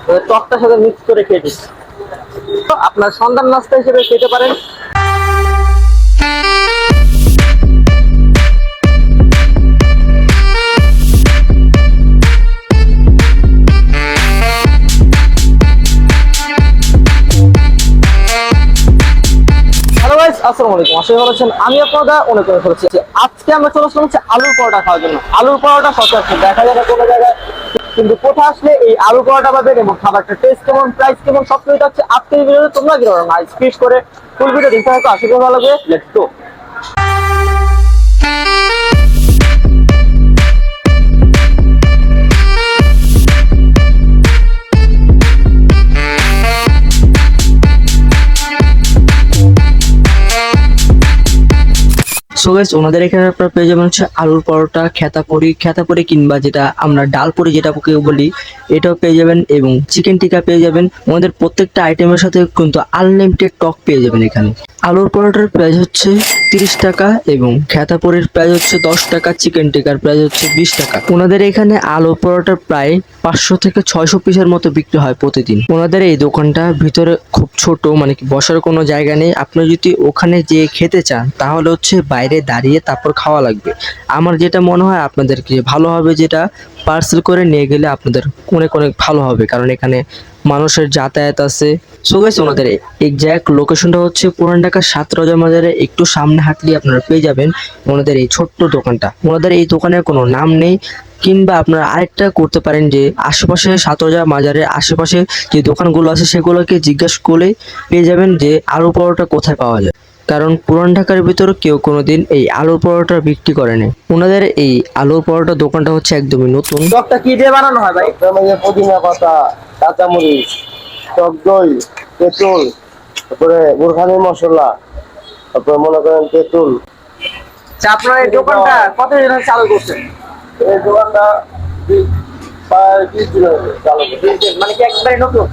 টকটার সাথে মিক্স করে খেয়ে দিচ্ছি। আপনার সন্ধ্যার নাস্তা হিসেবে খেতে পারেন। হ্যালো গাইস, আসসালামু আলাইকুম। আশা করি ভালো আছেন। আমি আপনাদের অনেক অনেক ভালো আছি। আজকে আমরা চলে আসলাম হচ্ছে আলুর পরোটা খাওয়ার জন্য। আলুর পরোটা সচরাচর দেখা যায় না কোনো জায়গায়, কিন্তু কোথায় আসলে এই আলু পরোটা পাবেন এবং খাবারটা টেস্ট কেমন, প্রাইস কেমন, সব কিছু হচ্ছে আজকের ভিডিওতে। তোমরা কি করো না স্কিপ করে ফুল ভিডিও দেখতে থাকো, আশা করি ভালো লাগবে। Let's go. সো গাইস, ওনাদের এখানে আপনারা পেয়ে যাবেন হচ্ছে আলুর পরোটা, খেতাপুরি কিংবা যেটা আমরা ডাল পুরি যেটা কেউ বলি, এটাও পেয়ে যাবেন এবং চিকেন টিক্কা পেয়ে যাবেন। ওনাদের প্রত্যেকটা আইটেমের সাথে কিন্তু আনলিমিটেড টক পেয়ে যাবেন এখানে। আলুর পরোটার প্রাইস হচ্ছে 30 টাকা এবং খেতাপুরির প্রাইস হচ্ছে 10 টাকা, চিকেন টিক্কার প্রাইস হচ্ছে 20 টাকা। ওনাদের এখানে আলু পরোটার প্রায় 500 থেকে 600 পিসের মতো বিক্রি হয় প্রতিদিন। ওনাদের এই দোকানটা ভিতরে খুব ছোট, মানে কি বসার কোনো জায়গা নেই। আপনি যদি ওখানে যেয়ে খেতে চান তাহলে হচ্ছে বাইরে দাঁড়িয়ে তারপর খাওয়া লাগবে। আমার যেটা মনে হয় আপনাদেরকে ভালো হবে যেটা পার্সেল করে নিয়ে গেলে আপনাদের অনেক অনেক ভালো হবে, কারণ এখানে মানুষের যাতায়াত আছে। সো গাইস, ওনাদের এক্সাক্ট লোকেশনটা হচ্ছে পুরান ঢাকা 7 রাজা বাজারে একটু সামনে হাঁটলে আপনারা পেয়ে যাবেন ওনাদের এই ছোট্ট দোকানটা। ওনাদের এই দোকানের কোনো নাম নেই, কিংবা আপনারা আরেকটা করতে পারেন যে আশেপাশে 7 রাজা বাজারের আশেপাশে যে দোকানগুলো আছে সেগুলোকে জিজ্ঞাসা করে পেয়ে যাবেন যে আলু পরোটা কোথায় পাওয়া যায়, কারণ পুরান ঢাকার ভিতরে কেউ কোনোদিন এই আলুর পরোটা বিক্রি করেনি। ওনাদের এই আলুর পরোটা দোকানটা হচ্ছে একদমই নতুন। টকটা কি দিয়ে বানানো হয় ভাই? পুদিনা পাতা, কাঁচামরিচ, টক দই, তেঁতুল, তারপরে বোরখানি মশলা, তারপরে মনে করেন তেঁতুল। আচ্ছা, আপনার এই দোকানটা কতদিন ধরে চালু করছেন? এই দোকানটা প্রায় 20 দিন হয়েছে চালু করছে। মানে কি একবারে নতুন?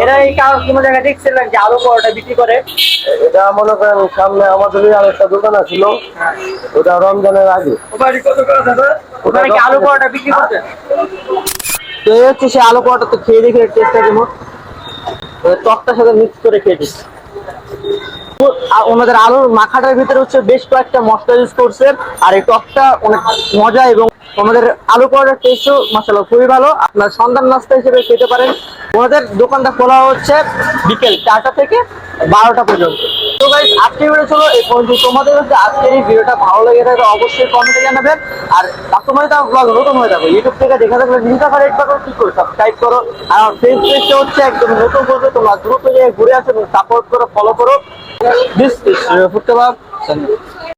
এরা এই কারণ কোনো জায়গায় দেখছিলেন যে আলু পরোটা বিক্রি করে? এটা মনে করেন সামনে আমাদের আরেকটা দোকান ছিল, ওটা রমজানের আগে। ওখানে কি আলু পরোটা বিক্রি করছে? তো এই হচ্ছে সে আলু পরোটা, তো খেয়ে দেখে টেস্টটা কেমন। টকটার সাথে মিক্স করে খেয়ে দিচ্ছি। ওনাদের আলুর মাখাটার ভিতরে হচ্ছে বেশ কয়েকটা মশলা ইউজ করছে, আর এই টকটা অনেক মজা এবং ওনাদের আলু পরোটার টেস্টও মাশাআল্লাহ খুবই ভালো। আপনার সন্ধ্যার নাস্তা হিসেবে খেতে পারেন। ওনাদের দোকানটা খোলা হচ্ছে বিকেল 4টা থেকে 12টা পর্যন্ত। তো গাইস, আজকের ভিডিও ছিল এই পর্যন্ত। তোমাদের যদি আজকের এই ভিডিওটা ভালো লেগে থাকে অবশ্যই কমেন্টে জানাবেন। আর কাস্টমার তো ব্লগ নতুন হয়ে যাবে, ইউটিউব থেকে দেখে থাকলে নিচে রেড বাটন ক্লিক করে সাবস্ক্রাইব করো। আর ফেসবুক পেজটা হচ্ছে একদম নতুন করবে, তোমরা দ্রুত গিয়ে ঘুরে আসো এবং সাপোর্ট করো, ফলো করো। This is food kebab.